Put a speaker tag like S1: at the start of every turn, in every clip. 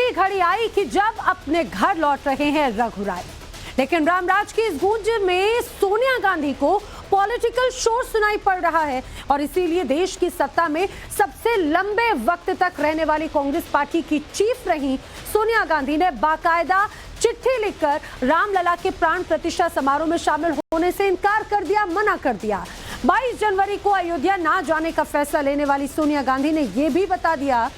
S1: ऐसी घड़ी आई कि जब अपने घर लौट रहे हैं रघुराई। लेकिन रामराज की इस गूंज में सोनिया गांधी को पॉलिटिकल शोर सुनाई पड़ रहा है और इसीलिए देश की सत्ता में सबसे लंबे वक्त तक रहने वाली कांग्रेस पार्टी की चीफ रही सोनिया गांधी ने बाकायदा चिट्ठी लिखकर रामलला के प्राण प्रतिष्ठा समारोह में शामिल होने से इनकार कर दिया, मना कर दिया। 22 जनवरी को अयोध्या ना जाने का फैसला लेने वाली सोनिया गांधी ने यह भी बता दिया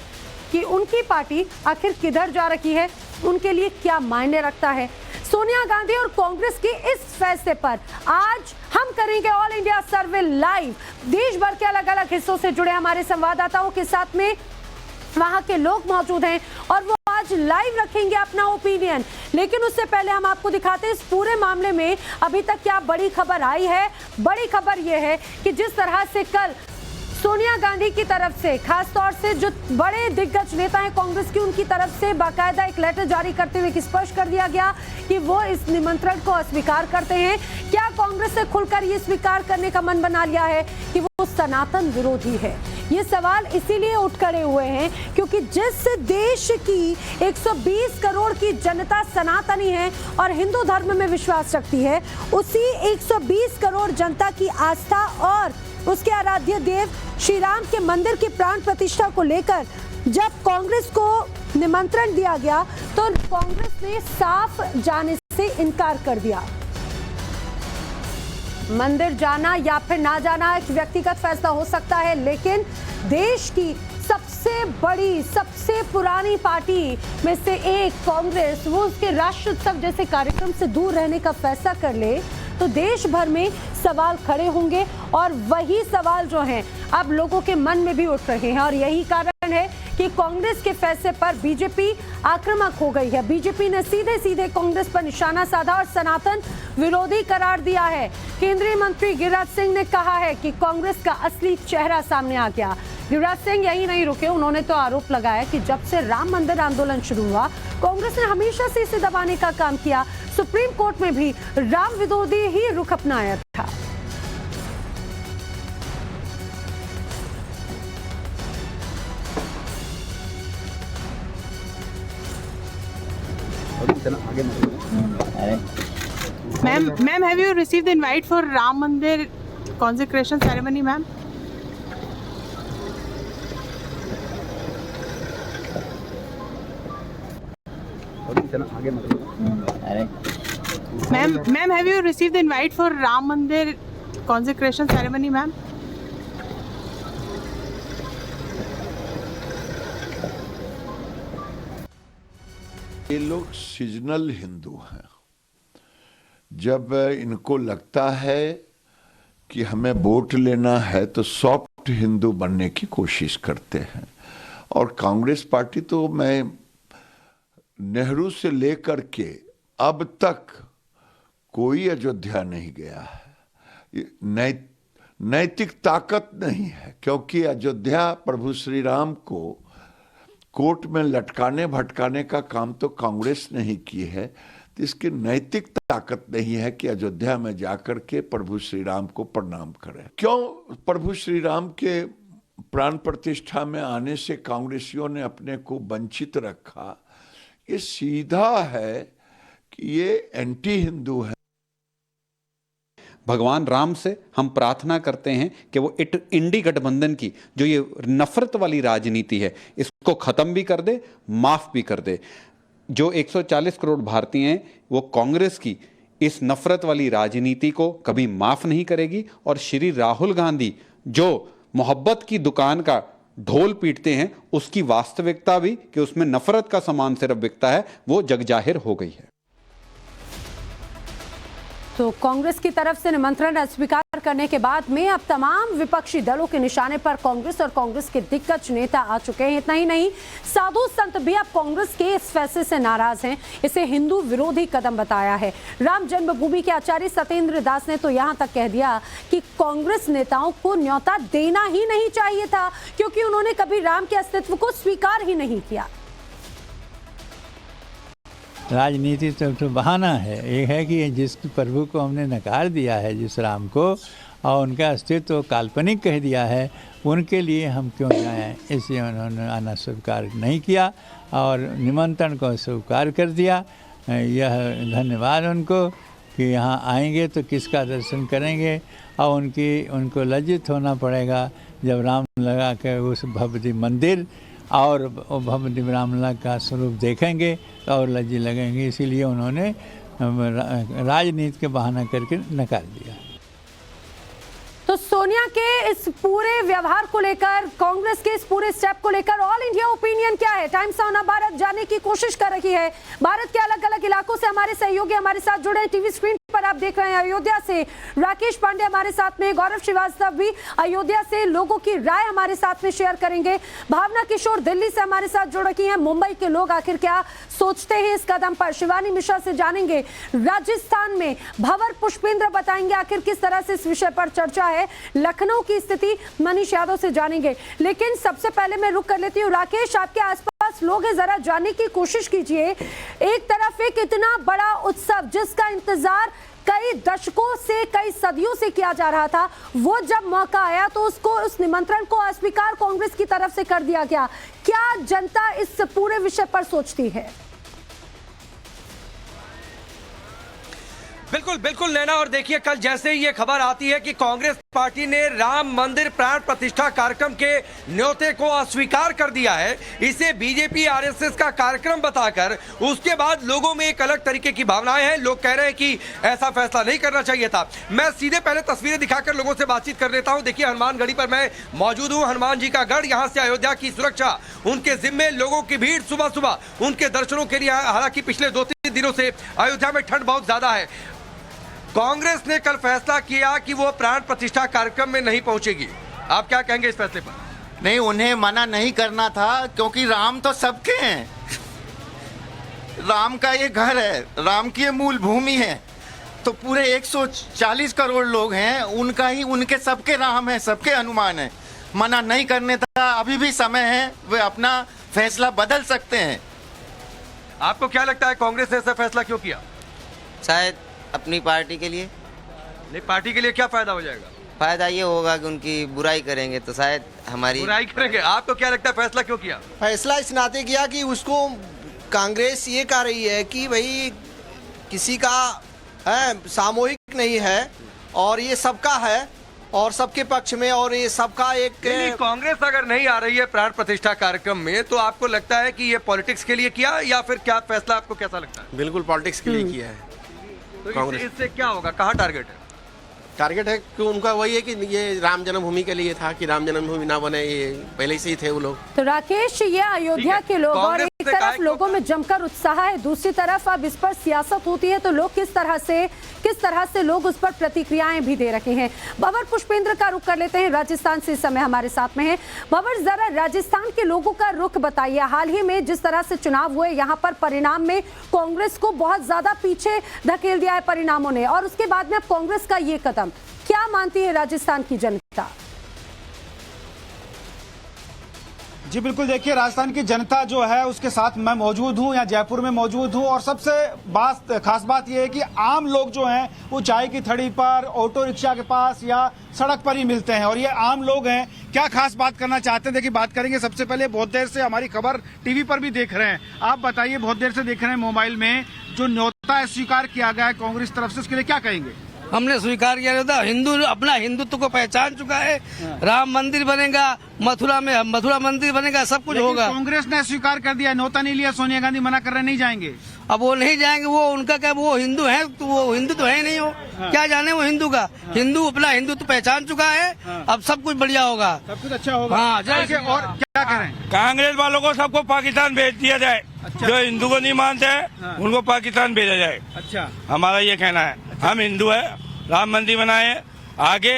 S1: कि उनकी पार्टी आखिर किधर जा रही है, उनके लिए क्या मायने रखता है। सोनिया गांधी और कांग्रेस के इस फैसले पर आज हम करेंगे ऑल इंडिया सर्वे लाइव। देश भर के अलग अलग हिस्सों से जुड़े हमारे संवाददाताओं के साथ में वहां के लोग मौजूद हैं और वो आज लाइव रखेंगे अपना ओपिनियन। लेकिन उससे पहले हम आपको दिखाते हैं इस पूरे मामले में अभी तक क्या बड़ी खबर आई है। बड़ी खबर यह है कि जिस तरह से कल सोनिया गांधी की तरफ से खास तौर से जो बड़े दिग्गज नेता हैं कांग्रेस की, उनकी तरफ से बाकायदा एक लेटर जारी करते हुए स्पष्ट कर दिया गया कि वो इस निमंत्रण को अस्वीकार करते हैं। क्या कांग्रेस से खुलकर ये स्वीकार करने का मन बना लिया है कि वो सनातन विरोधी है? ये सवाल इसीलिए उठ खड़े हुए हैं क्योंकि जिस देश की 120 करोड़ की जनता सनातनी है और हिंदू धर्म में विश्वास रखती है, उसी 120 करोड़ जनता की आस्था और उसके आराध्य देव श्री राम के मंदिर की प्राण प्रतिष्ठा को लेकर जब कांग्रेस को निमंत्रण दिया गया तो कांग्रेस ने साफ जाने से इनकार कर दिया। मंदिर जाना या फिर ना जाना एक व्यक्तिगत फैसला हो सकता है, लेकिन देश की सबसे बड़ी सबसे पुरानी पार्टी में से एक कांग्रेस वो उसके राष्ट्र उत्सव जैसे कार्यक्रम से दूर रहने का फैसला कर ले तो देश भर में सवाल खड़े होंगे और वही सवाल जो हैं अब लोगों के मन में भी उठ रहे हैं और यही कारण है कि कांग्रेस के फैसले पर बीजेपी आक्रामक हो गई है। बीजेपी ने सीधे सीधे कांग्रेस पर निशाना साधा और सनातन विरोधी करार दिया है। केंद्रीय मंत्री गिरिराज सिंह ने कहा है कि कांग्रेस का असली चेहरा सामने आ गया। गिरिराज सिंह यही नहीं रुके, उन्होंने तो आरोप लगाया कि जब से राम मंदिर आंदोलन शुरू हुआ कांग्रेस ने हमेशा से इसे दबाने का काम किया। सुप्रीम कोर्ट में भी राम विरोधी ही रुख अपनाया था।
S2: Ma'am, have you received the invite for Ram Mandir consecration ceremony, ma'am? Ma'am, have you received the invite for Ram Mandir consecration ceremony, ma'am?
S3: ये लोग सीजनल हिंदू हैं। जब इनको लगता है कि हमें वोट लेना है तो सॉफ्ट हिंदू बनने की कोशिश करते हैं। और कांग्रेस पार्टी तो मैं नेहरू से लेकर के अब तक कोई अयोध्या नहीं गया है। नैतिक ताकत नहीं है क्योंकि अयोध्या प्रभु श्री राम को कोर्ट में लटकाने भटकाने का काम तो कांग्रेस ने ही की है। तो इसकी नैतिक ताकत नहीं है कि अयोध्या में जाकर के प्रभु श्री राम को प्रणाम करें। क्यों प्रभु श्री राम के प्राण प्रतिष्ठा में आने से कांग्रेसियों ने अपने को वंचित रखा? ये सीधा है कि ये एंटी हिंदू है।
S4: भगवान राम से हम प्रार्थना करते हैं कि वो इंडी गठबंधन की जो ये नफरत वाली राजनीति है इसको खत्म भी कर दे, माफ भी कर दे। जो 140 करोड़ भारतीय हैं वो कांग्रेस की इस नफरत वाली राजनीति को कभी माफ नहीं करेगी। और श्री राहुल गांधी जो मोहब्बत की दुकान का ढोल पीटते हैं उसकी वास्तविकता भी कि उसमें नफरत का सामान सिर्फ बिकता है वो जगजाहिर हो गई है।
S1: तो कांग्रेस की तरफ से निमंत्रण अस्वीकार करने के बाद में अब तमाम विपक्षी दलों के निशाने पर कांग्रेस और कांग्रेस के दिग्गज नेता आ चुके हैं। इतना ही नहीं, साधु संत भी अब कांग्रेस के इस फैसले से नाराज हैं। इसे हिंदू विरोधी कदम बताया है। राम जन्मभूमि के आचार्य सत्येंद्र दास ने तो यहां तक कह दिया कि कांग्रेस नेताओं को न्योता देना ही नहीं चाहिए था क्योंकि उन्होंने कभी राम के अस्तित्व को स्वीकार ही नहीं किया।
S5: राजनीति तो बहाना है। एक है कि जिस प्रभु को हमने नकार दिया है, जिस राम को, और उनका अस्तित्व काल्पनिक कह दिया है, उनके लिए हम क्यों जाएं, इसलिए उन्होंने आना स्वीकार नहीं किया और निमंत्रण को स्वीकार कर दिया। यह धन्यवाद उनको कि यहाँ आएंगे तो किसका दर्शन करेंगे, और उनको लज्जित होना पड़ेगा जब रामलला के उस भव्य मंदिर और भव्य रामलला का स्वरूप देखेंगे और लज्जित लगेंगे। इसीलिए उन्होंने राजनीति के बहाना करके नकार दिया।
S1: तो सोनिया के इस पूरे व्यवहार को लेकर, कांग्रेस के इस पूरे स्टेप को लेकर ऑल इंडिया ओपिनियन क्या है? टाइम्स ऑफ भारत जाने की कोशिश कर रही है। भारत के अलग अलग इलाकों से हमारे सहयोगी हमारे साथ जुड़े हैं। टीवी स्क्रीन पर आप देख रहे हैं अयोध्या से राकेश पांडे हमारे साथ में, गौरव श्रीवास्तव भी अयोध्या से लोगों की राय हमारे साथ में शेयर करेंगे। भावना किशोर दिल्ली से हमारे साथ जुड़ रही हैं। मुंबई के लोग आखिर क्या सोचते हैं इस कदम पर, शिवानी मिश्रा से जानेंगे। राजस्थान में भंवर पुष्पेंद्र बताएंगे आखिर किस तरह से इस विषय पर चर्चा है। लखनऊ की स्थिति मनीष यादव से जानेंगे। लेकिन सबसे पहले मैं रुक कर लेती हूँ, राकेश आपके आसपास लोग हैं, जरा जानने की कोशिश कीजिए। एक तरफ एक इतना बड़ा उत्सव जिसका इंतजार कई दशकों से, कई सदियों से किया जा रहा था, वो जब मौका आया तो उस निमंत्रण को अस्वीकार कांग्रेस की तरफ से कर दिया गया। क्या जनता इस पूरे विषय पर सोचती है?
S6: बिल्कुल बिल्कुल नैना, और देखिए कल जैसे ही ये खबर आती है कि कांग्रेस पार्टी ने राम मंदिर प्राण प्रतिष्ठा कार्यक्रम के न्योते को अस्वीकार कर दिया है, इसे बीजेपी आरएसएस का कार्यक्रम बताकर, उसके बाद लोगों में एक अलग तरीके की भावनाएं हैं। लोग कह रहे हैं कि ऐसा फैसला नहीं करना चाहिए था। मैं सीधे पहले तस्वीरें दिखाकर लोगों से बातचीत कर लेता हूं। देखिए हनुमानगढ़ी पर मैं मौजूद हूं, हनुमान जी का गढ़, यहां से अयोध्या की सुरक्षा उनके जिम्मे, लोगों की भीड़ सुबह सुबह उनके दर्शनों के लिए। हालांकि पिछले 2-3 दिनों से अयोध्या में ठंड बहुत ज्यादा है। कांग्रेस ने कल फैसला किया कि वो प्राण प्रतिष्ठा कार्यक्रम में नहीं पहुंचेगी। आप क्या कहेंगे इस फैसले पर?
S7: नहीं, उन्हें मना नहीं करना था, क्योंकि राम तो सबके हैं। राम का ये घर है, राम की ये मूल भूमि है, तो पूरे 140 करोड़ लोग हैं, उनके सबके राम है, सबके हनुमान है। मना नहीं करने था, अभी भी समय है, वे अपना फैसला बदल सकते हैं।
S6: आपको क्या लगता है कांग्रेस ने ऐसा फैसला क्यों किया?
S8: शायद अपनी पार्टी के लिए।
S6: नहीं, पार्टी के लिए क्या फायदा हो जाएगा?
S8: फायदा ये होगा कि उनकी बुराई करेंगे तो शायद हमारी
S6: बुराई करेंगे। आपको क्या लगता है फैसला क्यों किया?
S9: फैसला इस नाते किया कि उसको कांग्रेस ये कह रही है कि भाई किसी का है, सामूहिक नहीं है और ये सबका है और सबके पक्ष में, और ये सबका एक
S6: कांग्रेस अगर नहीं आ रही है प्राण प्रतिष्ठा कार्यक्रम में, तो आपको लगता है कि ये पॉलिटिक्स के लिए किया या फिर क्या फैसला आपको कैसा लगता है?
S9: बिल्कुल पॉलिटिक्स के लिए किया है।
S6: तो इससे क्या होगा, कहाँ टारगेट है?
S9: टारगेट है कि उनका वही है कि ये राम जन्मभूमि के लिए था कि राम जन्मभूमि ना बने, ये पहले से ही थे वो लोग।
S1: तो राकेश, ये अयोध्या के लोग, और एक तरफ लोगों में जमकर उत्साह है, दूसरी तरफ अब इस पर सियासत होती है तो लोग किस तरह से लोग उस पर प्रतिक्रियाएं भी दे रखे हैं। भंवर पुष्पेंद्र का रुख कर लेते हैं, राजस्थान से इस समय हमारे साथ में है। भंवर, जरा राजस्थान के लोगों का रुख बताइए। हाल ही में जिस तरह से चुनाव हुए, यहाँ पर परिणाम में कांग्रेस को बहुत ज्यादा पीछे धकेल दिया है परिणामों ने, और उसके बाद में अब कांग्रेस का ये कदम, क्या मानती है राजस्थान की जनता?
S10: जी बिल्कुल, देखिए राजस्थान की जनता जो है उसके साथ मैं मौजूद हूँ, यहाँ जयपुर में मौजूद हूँ, और सबसे खास बात यह है कि आम लोग जो हैं वो चाय की थड़ी पर, ऑटो रिक्शा के पास या सड़क पर ही मिलते हैं, और ये आम लोग हैं। क्या खास बात करना चाहते हैं, देखिए बात करेंगे। सबसे पहले बहुत देर से हमारी खबर टीवी पर भी देख रहे हैं, आप बताइए, बहुत देर से देख रहे हैं मोबाइल में, जो न्योता स्वीकार किया गया है कांग्रेस तरफ से, उसके लिए क्या कहेंगे?
S11: हमने स्वीकार किया था, हिंदू अपना हिंदुत्व को पहचान चुका है। राम मंदिर बनेगा, मथुरा में मथुरा मंदिर बनेगा, सब कुछ होगा।
S10: कांग्रेस ने स्वीकार कर दिया, न्योता नहीं लिया, सोनिया गांधी मना कर रहे नहीं जाएंगे।
S11: अब वो नहीं जाएंगे, वो उनका क्या, वो हिंदू है तो वो हिंदू तो है नहीं, हो क्या जाने वो हिंदू का। हिंदू अपना हिंदुत्व पहचान चुका है, अब सब कुछ बढ़िया होगा,
S10: सब कुछ अच्छा होगा।
S11: हाँ,
S10: और क्या करें?
S12: कांग्रेस वालों को सबको पाकिस्तान भेज दिया जाए। अच्छा। जो हिंदू को नहीं मानते हैं उनको पाकिस्तान भेजा जाए।
S10: अच्छा,
S12: हमारा ये कहना है। अच्छा। हम हिंदू है, राम मंदिर बनाए, आगे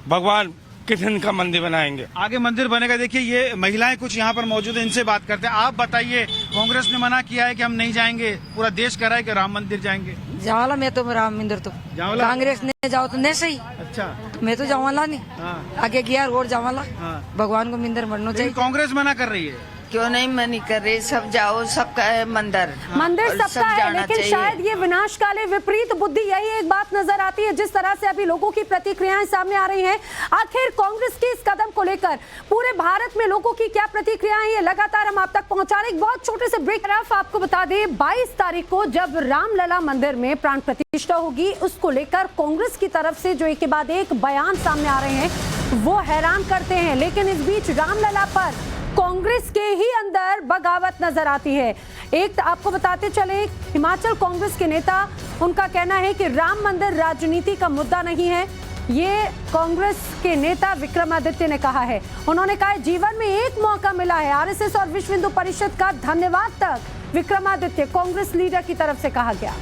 S12: भगवान कृष्ण का मंदिर बनाएंगे,
S10: आगे मंदिर बनेगा। देखिए ये महिलाएं कुछ यहाँ पर मौजूद है, इनसे बात करते हैं। आप बताइए, कांग्रेस ने मना किया है कि हम नहीं जाएंगे, पूरा देश कह रहा है कि राम मंदिर जाएंगे।
S13: जावाला मैं तो राम मंदिर तो कांग्रेस ने जाओ तो नहीं सही।
S10: अच्छा,
S13: मैं तो जावाला नहीं।
S10: हाँ।
S13: आगे गया रोड जावाला।
S10: हाँ।
S13: भगवान को मंदिर बनना चाहिए।
S10: कांग्रेस मना कर रही है,
S13: क्यों नहीं मनी कर रहे, सब जाओ, सबका है मंदिर।
S1: मंदिर
S13: और
S1: सबका
S13: सब
S1: है,
S13: जाना
S1: लेकिन
S13: चाहिए।
S1: शायद ये विनाशकाले विपरीत बुद्धि, यही एक बात नजर आती है जिस तरह से अभी लोगों की प्रतिक्रियाएं सामने आ रही हैं। आखिर कांग्रेस के इस कदम को लेकर पूरे भारत में लोगों की क्या प्रतिक्रियाएं, ये लगातार हम आप तक पहुंचा रहे। एक बहुत छोटे से ब्रेक तरफ आपको बता दें, 22 तारीख को जब रामलला मंदिर में प्राण प्रतिष्ठा होगी, उसको लेकर कांग्रेस की तरफ से जो एक के बाद एक बयान सामने आ रहे हैं वो हैरान करते हैं। लेकिन इस बीच रामलला पर कांग्रेस के ही अंदर बगावत नजर आती है। एक आपको बताते चले, हिमाचल कांग्रेस के नेता, उनका कहना है कि राम मंदिर राजनीति का मुद्दा नहीं है। ये कांग्रेस के नेता विक्रमादित्य ने कहा है। उन्होंने कहा जीवन में एक मौका मिला है, आरएसएस और विश्व हिंदू परिषद का धन्यवाद तक विक्रमादित्य कांग्रेस लीडर की तरफ से कहा गया।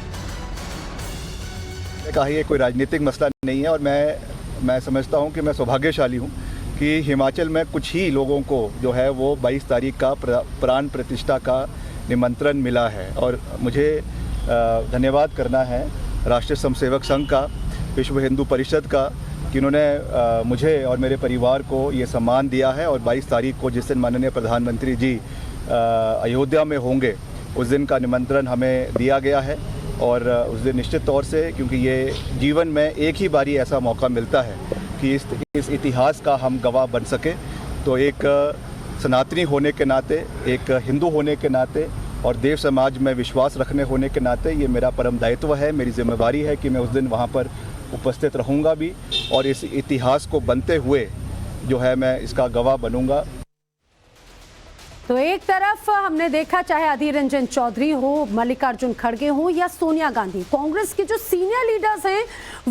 S14: कहा ये कोई राजनीतिक मसला नहीं है और मैं समझता हूं कि मैं सौभाग्यशाली हूं कि हिमाचल में कुछ ही लोगों को जो है वो 22 तारीख का प्राण प्रतिष्ठा का निमंत्रण मिला है। और मुझे धन्यवाद करना है राष्ट्रीय स्वयंसेवक संघ का, विश्व हिंदू परिषद का, कि उन्होंने मुझे और मेरे परिवार को ये सम्मान दिया है। और 22 तारीख को जिस दिन माननीय प्रधानमंत्री जी अयोध्या में होंगे, उस दिन का निमंत्रण हमें दिया गया है। और उस दिन निश्चित तौर से, क्योंकि ये जीवन में एक ही बारी ऐसा मौका मिलता है कि इस इतिहास का हम गवाह बन सके, तो एक सनातनी होने के नाते, एक हिंदू होने के नाते और देव समाज में विश्वास रखने होने के नाते ये मेरा परम दायित्व है, मेरी जिम्मेवारी है कि मैं उस दिन वहाँ पर उपस्थित रहूँगा भी और इस इतिहास को बनते हुए जो है मैं इसका गवाह बनूँगा।
S1: तो एक तरफ हमने देखा, चाहे अधीर रंजन चौधरी हो, मल्लिकार्जुन खड़गे हो या सोनिया गांधी, कांग्रेस के जो सीनियर लीडर्स हैं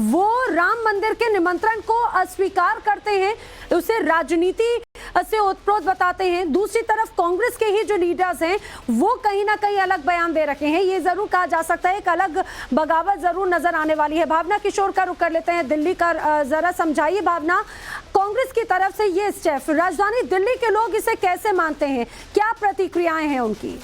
S1: वो राम मंदिर के निमंत्रण को अस्वीकार करते हैं, उसे राजनीति से ओतप्रोत बताते हैं। दूसरी तरफ कांग्रेस के ही जो लीडर्स हैं वो कहीं ना कहीं अलग बयान दे रखे हैं। ये जरूर कहा जा सकता है एक अलग बगावत जरूर नजर आने वाली है। भावना किशोर का रुख कर लेते हैं दिल्ली का, जरा समझाइए भावना, कांग्रेस की तरफ से ये स्टेप, राजधानी दिल्ली के लोग इसे कैसे मानते हैं, क्या प्रतिक्रियाएं हैं उनकी?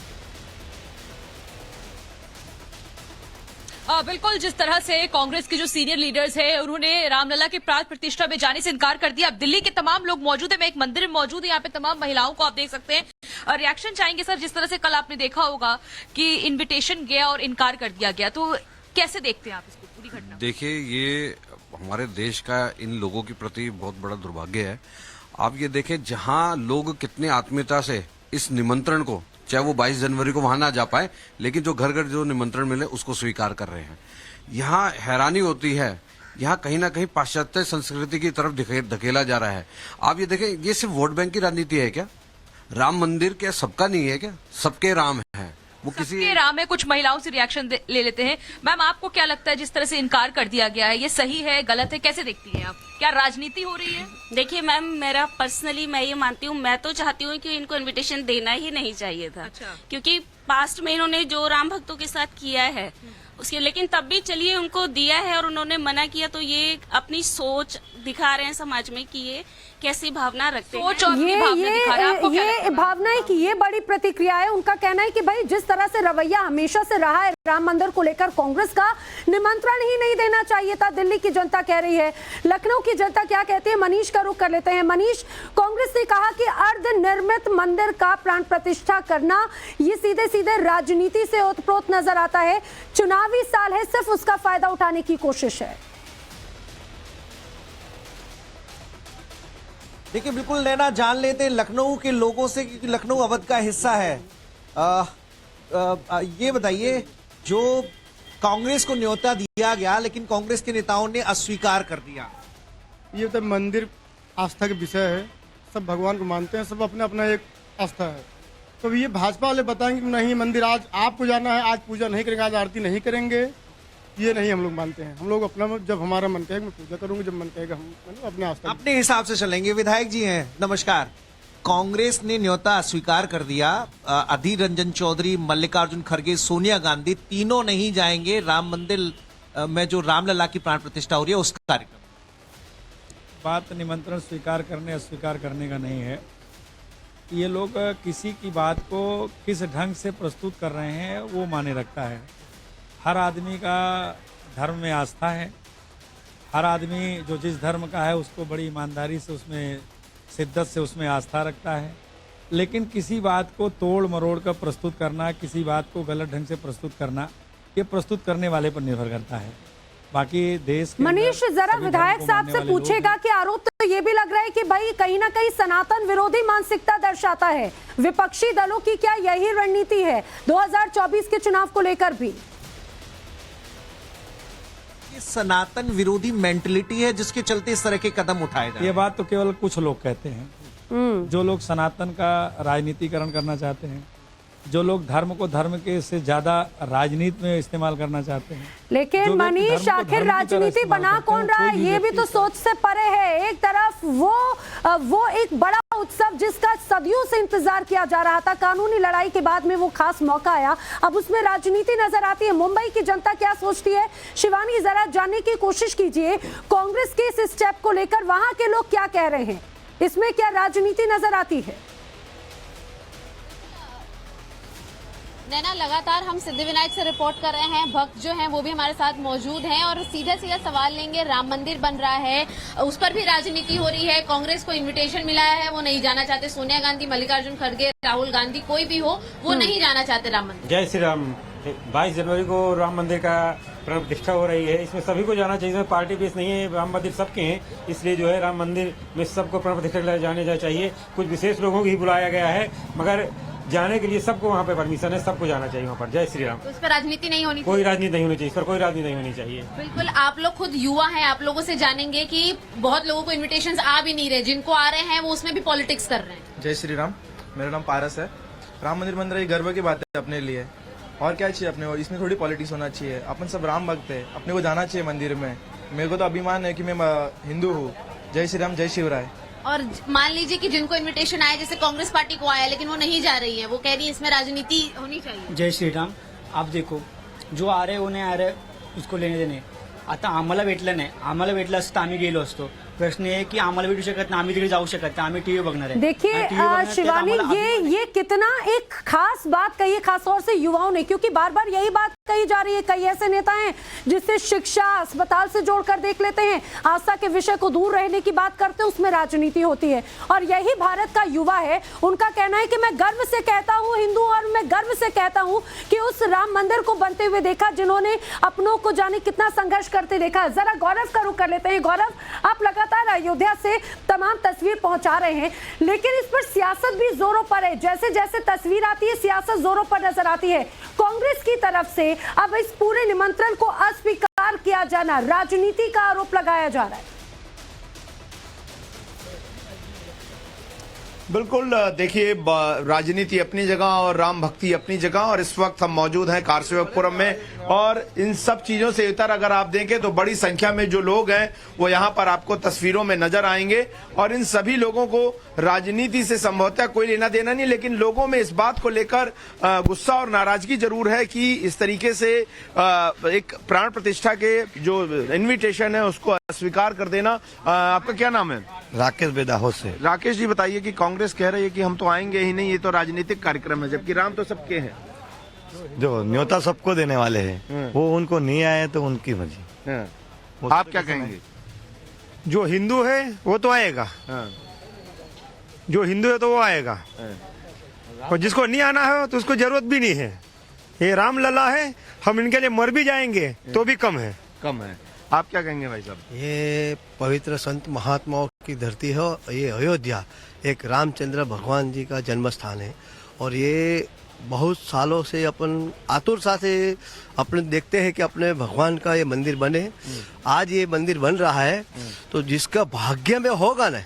S15: बिल्कुल, जिस तरह से कांग्रेस के जो सीनियर लीडर्स हैं उन्होंने रामलला के प्राण प्रतिष्ठा में जाने से इनकार कर दिया। अब दिल्ली के तमाम लोग मौजूद है, मैं एक मंदिर में मौजूद है, यहाँ पे तमाम महिलाओं को आप देख सकते हैं। रिएक्शन चाहेंगे सर, जिस तरह से कल आपने देखा होगा कि इन्विटेशन गया और इनकार कर दिया गया, तो कैसे देखते हैं आप इसको पूरी घटना?
S16: देखिए, ये हमारे देश का इन लोगों के प्रति बहुत बड़ा दुर्भाग्य है। आप ये देखें, जहाँ लोग कितनी आत्मीयता से इस निमंत्रण को, चाहे वो 22 जनवरी को वहां ना जा पाए, लेकिन जो घर घर जो निमंत्रण मिले उसको स्वीकार कर रहे हैं। यहाँ हैरानी होती है, यहाँ कहीं ना कहीं पाश्चात्य संस्कृति की तरफ धकेला जा रहा है। आप ये देखें, ये सिर्फ वोट बैंक की राजनीति है क्या? राम मंदिर क्या सबका नहीं है क्या? सबके राम है, वो किसी
S15: राम है। कुछ महिलाओं से रिएक्शन ले लेते हैं। मैम, आपको क्या लगता है जिस तरह से इनकार कर दिया गया है, ये सही है, गलत है, कैसे देखती हैं आप? क्या राजनीति हो रही है?
S17: देखिए मैम, मेरा पर्सनली मैं ये मानती हूँ, मैं तो चाहती हूँ कि इनको इनविटेशन देना ही नहीं चाहिए था। क्योंकि पास्ट में इन्होंने जो राम भक्तों के साथ किया है उसके, लेकिन तब भी चलिए उनको दिया है और उन्होंने मना किया, तो ये अपनी सोच दिखा रहे हैं समाज में कि ये कैसी भावना रखते हैं।
S1: ये भावना है कि ये बड़ी प्रतिक्रिया है। उनका कहना है कि भाई जिस तरह से रवैया हमेशा से रहा है राम मंदिर को लेकर, कांग्रेस का निमंत्रण ही नहीं देना चाहिए था, दिल्ली की जनता कह रही है। लखनऊ की जनता क्या कहती है, मनीष का रुख कर लेते हैं। मनीष, कांग्रेस ने कहा कि अर्ध निर्मित मंदिर का प्राण प्रतिष्ठा करना ये सीधे सीधे राजनीति से ओतप्रोत नजर आता है, चुनावी साल है, सिर्फ उसका फायदा उठाने की कोशिश है।
S18: देखिए, बिल्कुल लेना जान लेते हैं लखनऊ के लोगों से, क्योंकि लखनऊ अवध का हिस्सा है। ये बताइए, जो कांग्रेस को न्योता दिया गया लेकिन कांग्रेस के नेताओं ने अस्वीकार कर दिया।
S19: ये तो मंदिर आस्था के विषय है, सब भगवान को मानते हैं, सब अपना अपना एक आस्था है। तो ये भाजपा वाले बताएंगे कि नहीं मंदिर आज आपको जाना है, आज पूजा नहीं करेंगे, आज आरती नहीं करेंगे, ये नहीं हम लोग मानते हैं। हम लोग अपना, जब हमारा मन कहेगा मैं पूजा करूंगी, जब मन कहेगा हम अपने आस्था
S18: अपने हिसाब से चलेंगे। विधायक जी हैं, नमस्कार। कांग्रेस ने न्योता स्वीकार कर दिया, अधीर रंजन चौधरी, मल्लिकार्जुन खड़गे, सोनिया गांधी तीनों नहीं जाएंगे राम मंदिर में जो रामलला की प्राण प्रतिष्ठा हो रही है उस कार्यक्रम।
S20: बात निमंत्रण स्वीकार करने अस्वीकार करने का नहीं है, ये लोग किसी की बात को किस ढंग से प्रस्तुत कर रहे हैं वो माने रखता है। हर आदमी का धर्म में आस्था है, हर आदमी जो जिस धर्म का है उसको बड़ी ईमानदारी से, उसमें शिद्दत से उसमें आस्था रखता है। लेकिन किसी बात को तोड़ मरोड़ कर प्रस्तुत करना, किसी बात को गलत ढंग से प्रस्तुत करना, ये प्रस्तुत करने वाले पर निर्भर करता है। बाकी देश के
S1: मनीष जरा विधायक साहब से पूछेगा कि आरोप तो ये भी लग रहा है कि भाई कहीं ना कहीं सनातन विरोधी मानसिकता दर्शाता है। विपक्षी दलों की क्या यही रणनीति है 2024 के चुनाव को लेकर भी?
S18: सनातन विरोधी मेंटलिटी है जिसके चलते इस तरह के कदम उठाए जा रहे हैं।
S20: ये बात तो केवल कुछ लोग कहते हैं, जो लोग सनातन का राजनीतिकरण करना चाहते हैं, जो लोग धर्म को धर्म के से ज्यादा राजनीति में इस्तेमाल करना चाहते हैं।
S1: लेकिन मनीष आखिर राजनीति बना कौन रहा है, ये भी तो सोच से परे है। एक तरफ वो एक बड़ा उत्सव जिसका सदियों से इंतजार किया जा रहा था, कानूनी लड़ाई के बाद में वो खास मौका आया, अब उसमें राजनीति नजर आती है। मुंबई की जनता क्या सोचती है, शिवानी जरा जानने की कोशिश कीजिए कांग्रेस के इस स्टेप को लेकर वहां के लोग क्या कह रहे हैं, इसमें क्या राजनीति नजर आती है?
S15: नैना, लगातार हम सिद्धिविनायक से रिपोर्ट कर रहे हैं, भक्त जो हैं वो भी हमारे साथ मौजूद हैं और सीधे सीधे सवाल लेंगे। राम मंदिर बन रहा है, उस पर भी राजनीति हो रही है, कांग्रेस को इनविटेशन मिला है, वो नहीं जाना चाहते। सोनिया गांधी, मल्लिकार्जुन खड़गे, राहुल गांधी, कोई भी हो वो नहीं जाना चाहते राम मंदिर।
S21: जय श्री राम। 22 जनवरी को राम मंदिर का प्राण प्रतिष्ठा हो रही है, इसमें सभी को जाना चाहिए। इसमें पार्टी बेस नहीं है, राम मंदिर सबके हैं, इसलिए जो है राम मंदिर में सबको प्राण प्रतिष्ठा जाने चाहिए। कुछ विशेष लोगों को ही बुलाया गया है, मगर जाने के लिए सबको वहाँ पे परमिशन है, सबको जाना चाहिए वहाँ पर। जय श्री राम।
S15: तो इस पर राजनीति नहीं होनी,
S21: कोई राजनीति नहीं होनी चाहिए, इस पर कोई राजनीति नहीं होनी चाहिए।
S15: बिल्कुल, आप लोग खुद युवा हैं, आप लोगों से जानेंगे कि बहुत लोगों को इन्विटेशंस आ भी नहीं रहे, जिनको आ रहे हैं वो उसमें भी पॉलिटिक्स कर रहे हैं।
S22: जय श्री राम, मेरा नाम पारस है। राम मंदिर बन रहा है, गर्व की बात है अपने लिए, और क्या चाहिए अपने को, इसमें थोड़ी पॉलिटिक्स होना चाहिए। अपन सब राम भक्त है, अपने को जाना चाहिए मंदिर में। मेरे को तो अभिमान है कि मैं हिंदू हूँ। जय श्री राम, जय शिवराय।
S15: और मान लीजिए कि जिनको इनविटेशन आया, जैसे कांग्रेस पार्टी को आया लेकिन वो नहीं जा रही है, वो कह रही है इसमें राजनीति होनी चाहिए।
S23: जय श्री राम। आप देखो, जो आ रहे उन्हें आ रहे, उसको लेने देणे। आता आम्हाला भेटलं नाही, आम्हाला भेटलं असतं आम्ही गेलो असतो। प्रश्न आहे की आम्हाला भेटू शकत नाही, आम्ही तिकडे जाऊ शकत नाही, आम्ही टीव्ही बघणार आहे।
S1: देखिए शिवानी, ये कितना एक खास बात कही है, खास तौर से युवाओं ने, क्योंकि बार बार यही बात कही जा रही है। कई ऐसे नेता हैं जिससे शिक्षा, अस्पताल से जोड़कर देख लेते हैं, आस्था के विषय को दूर रहने की बात करते हैं, उसमें राजनीति होती है। और यही भारत का युवा है, उनका कहना है कि मैं गर्व से कहता हूँ हिंदू, और मैं गर्व से कहता हूँ कि उस राम मंदिर को बनते हुए देखा जिन्होंने अपनों को जाने कितना संघर्ष करते देखा। जरा गौरव का रुख कर लेते हैं। गौरव, आप लगातार अयोध्या से तमाम तस्वीर पहुंचा रहे हैं, लेकिन इस पर सियासत भी जोरों पर है। जैसे जैसे तस्वीर आती है, सियासत जोरों पर नजर आती है। कांग्रेस की तरफ से अब इस पूरे निमंत्रण को अस्वीकार किया जाना, राजनीति का आरोप लगाया जा रहा है।
S24: बिल्कुल, देखिए राजनीति अपनी जगह और राम भक्ति अपनी जगह, और इस वक्त हम मौजूद हैं कारसेवकपुरम में, और इन सब चीजों से इतर अगर आप देखें तो बड़ी संख्या में जो लोग हैं वो यहाँ पर आपको तस्वीरों में नजर आएंगे। और इन सभी लोगों को राजनीति से संभवतः कोई लेना देना नहीं, लेकिन लोगों में इस बात को लेकर गुस्सा और नाराजगी जरूर है कि इस तरीके से एक प्राण प्रतिष्ठा के जो इन्विटेशन है उसको अस्वीकार कर देना। आपका क्या नाम है?
S25: राकेश बेदाहोद से।
S24: राकेश जी, बताइए कि कांग्रेस कह रही है कि हम तो आएंगे ही नहीं, ये तो राजनीतिक कार्यक्रम है, जबकि राम तो सबके हैं।
S25: जो न्योता सबको देने वाले हैं वो उनको नहीं आए तो उनकी मर्जी।
S24: आप क्या कहेंगे?
S26: जो हिंदू है वो तो आएगा, जो हिंदू है तो वो आएगा, और जिसको नहीं आना है तो उसको जरूरत भी नहीं है। ये राम लला है, हम इनके लिए मर भी जाएंगे तो भी कम है।
S24: आप क्या कहेंगे भाई साहब?
S9: ये पवित्र संत महात्माओं की धरती है, ये अयोध्या एक रामचंद्र भगवान जी का जन्म स्थान है, और ये बहुत सालों से अपन आतुरता से अपने देखते हैं कि अपने भगवान का ये मंदिर बने। आज ये मंदिर बन रहा है, तो जिसका भाग्य में होगा ना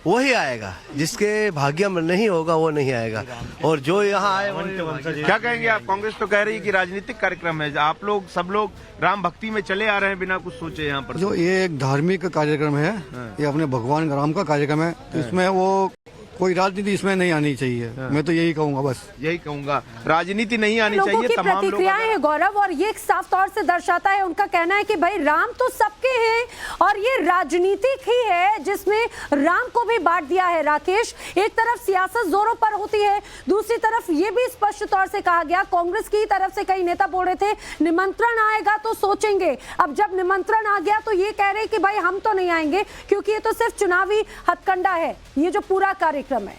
S9: वही आएगा, जिसके भाग्य में नहीं होगा वो नहीं आएगा। और जो यहाँ आए,
S24: क्या कहेंगे आप? कांग्रेस तो कह रही है कि राजनीतिक कार्यक्रम है, आप लोग सब लोग राम भक्ति में चले आ रहे हैं बिना कुछ सोचे यहाँ पर।
S19: जो ये एक धार्मिक कार्यक्रम है, ये अपने भगवान राम का कार्यक्रम है, इसमें वो कोई राजनीति इसमें नहीं आनी चाहिए। मैं तो यही कहूँगा, बस यही कहूँगा, राजनीति नहीं आनी चाहिए।
S1: लोगों की प्रतिक्रियाएं हैं गौरव, और ये साफ तौर से दर्शाता है, उनका कहना है कि भाई राम तो सबके हैं और ये राजनीतिक ही है जिसमें राम को भी बांट दिया है। राकेश, एक तरफ सियासत जोरों पर होती है, दूसरी तरफ ये भी स्पष्ट तौर से कहा गया, कांग्रेस की तरफ से कई नेता बोल रहे थे निमंत्रण आएगा तो सोचेंगे। अब जब निमंत्रण आ गया तो ये कह रहे कि भाई हम तो नहीं आएंगे, क्योंकि ये तो सिर्फ चुनावी हथकंडा है, ये जो पूरा कार्यक्रम है।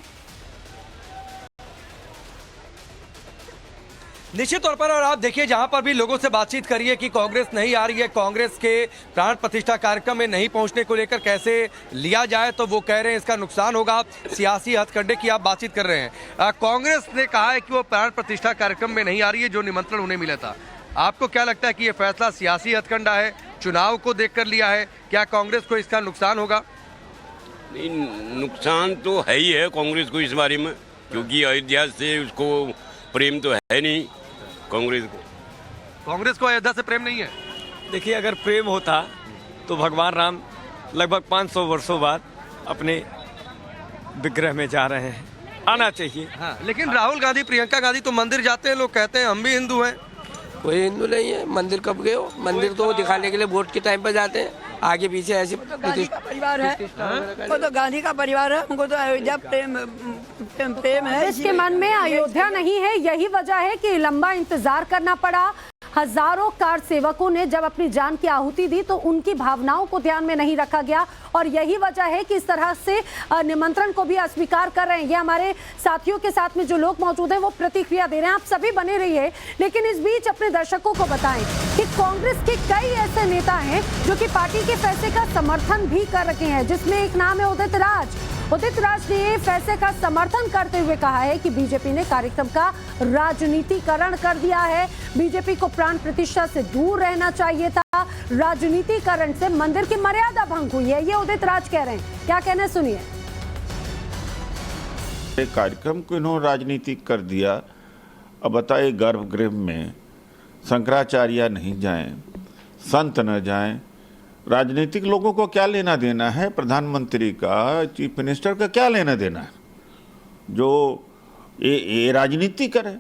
S6: निश्चित तौर पर। और आप देखिए, जहां पर भी लोगों से बातचीत करिए कि कांग्रेस नहीं आ रही है, कांग्रेस के प्राण प्रतिष्ठा कार्यक्रम में नहीं पहुंचने को लेकर कैसे लिया जाए, तो वो कह रहे हैं इसका नुकसान होगा। सियासी हथकंडे की आप बातचीत कर रहे हैं। कांग्रेस ने कहा है कि वो प्राण प्रतिष्ठा कार्यक्रम में नहीं आ रही है जो निमंत्रण उन्हें मिला था। आपको क्या लगता है कि ये फैसला सियासी हथकंडा है, चुनाव को देखकर लिया है? क्या कांग्रेस को इसका नुकसान होगा?
S2: नहीं, नुकसान तो है ही है कांग्रेस को इस बारे में, क्योंकि अयोध्या से उसको प्रेम तो है नहीं कांग्रेस को अयोध्या से प्रेम नहीं है।
S3: देखिए, अगर प्रेम होता तो भगवान राम लगभग 500 वर्षों बाद अपने विग्रह में जा रहे हैं, आना चाहिए।
S6: हाँ, लेकिन राहुल गांधी, प्रियंका गांधी तो मंदिर जाते हैं, लोग कहते हैं हम भी हिंदू हैं।
S4: कोई हिंदू नहीं है। मंदिर कब गए हो? मंदिर तो दिखाने के लिए वोट के टाइम पर जाते हैं, आगे पीछे ऐसे
S13: परिवार है, वो तो गांधी का परिवार है, हमको तो अयोध्या प्रेम है।
S1: इसके मन में अयोध्या नहीं है, यही वजह है कि लंबा इंतजार करना पड़ा। हजारों कार सेवकों ने जब अपनी जान की आहुति दी तो उनकी भावनाओं को ध्यान में नहीं रखा गया, और यही वजह है कि इस तरह से निमंत्रण को भी अस्वीकार कर रहे हैं। ये हमारे साथियों के साथ में जो लोग मौजूद हैं वो प्रतिक्रिया दे रहे हैं। आप सभी बने रहिए, लेकिन इस बीच अपने दर्शकों को बताएं कि कांग्रेस के कई ऐसे नेता हैं जो कि पार्टी के फैसले का समर्थन भी कर रखे हैं, जिसमें एक नाम है उदित राज। उदित राज ने फैसले का समर्थन करते हुए कहा है कि बीजेपी ने कार्यक्रम का राजनीतिकरण कर दिया है, बीजेपी को प्राण प्रतिष्ठा से दूर रहना चाहिए था, राजनीतिकरण से मंदिर की मर्यादा भंग हुई है। ये उदित राज कह रहे हैं, क्या कहना है सुनिए।
S5: कार्यक्रम को इन्होंने राजनीतिक कर दिया। अब बताइए, गर्भगृह में शंकराचार्य नहीं जाएं, संत न जाएं, राजनीतिक लोगों को क्या लेना देना है? प्रधानमंत्री का, चीफ मिनिस्टर का क्या लेना देना है? जो ये राजनीति करे,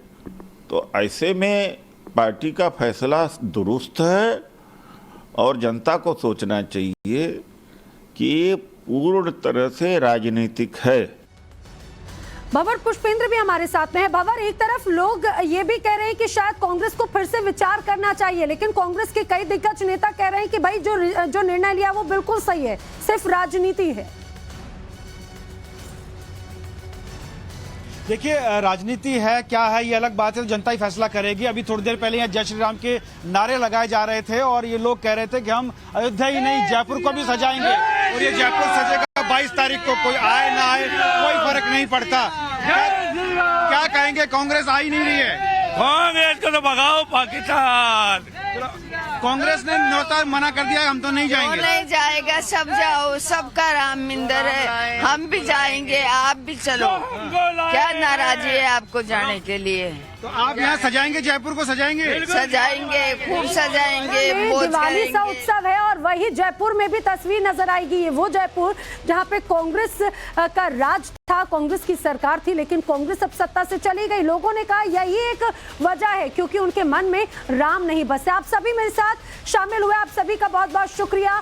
S5: तो ऐसे में पार्टी का फैसला दुरुस्त है और जनता को सोचना चाहिए कि ये पूर्ण तरह से राजनीतिक है।
S1: भंवर पुष्पेंद्र भी हमारे साथ में है। भंवर, एक तरफ लोग ये भी कह रहे हैं कि शायद कांग्रेस को फिर से विचार करना चाहिए, लेकिन कांग्रेस के कई दिग्गज नेता कह रहे हैं कि भाई जो निर्णय लिया वो बिल्कुल सही है, सिर्फ राजनीति है।
S10: देखिए, राजनीति है क्या है ये अलग बात है, तो जनता ही फैसला करेगी। अभी थोड़ी देर पहले यहाँ जय श्री राम के नारे लगाए जा रहे थे और ये लोग कह रहे थे कि हम अयोध्या ही नहीं जयपुर को भी सजाएंगे, और ये जयपुर सजेगा 22 तारीख को। कोई आए ना आए कोई फर्क नहीं पड़ता। क्या कहेंगे, कांग्रेस आ ही नहीं रही है?
S12: कांग्रेस को तो भगाओ पाकिस्तान।
S10: कांग्रेस ने न्योता मना कर दिया, हम तो नहीं जाएंगे।
S7: नहीं जाएगा, सब जाओ, सबका राम मंदिर है, हम भी जाएंगे, आप भी चलो। क्या नाराजी है आपको जाने के लिए?
S10: तो आप यहाँ सजाएंगे, जयपुर को सजाएंगे?
S7: सजाएंगे, खूब सजाएंगे।
S1: दिवाली सा उत्सव है और वही जयपुर में भी तस्वीर नजर आएगी। ये वो जयपुर जहाँ पे कांग्रेस का राज था, कांग्रेस की सरकार थी, लेकिन कांग्रेस अब सत्ता से चली गई। लोगों ने कहा यही एक वजह है, क्योंकि उनके मन में राम नहीं बसे। आप सभी मेरे साथ शामिल हुए, आप सभी का बहुत बहुत शुक्रिया।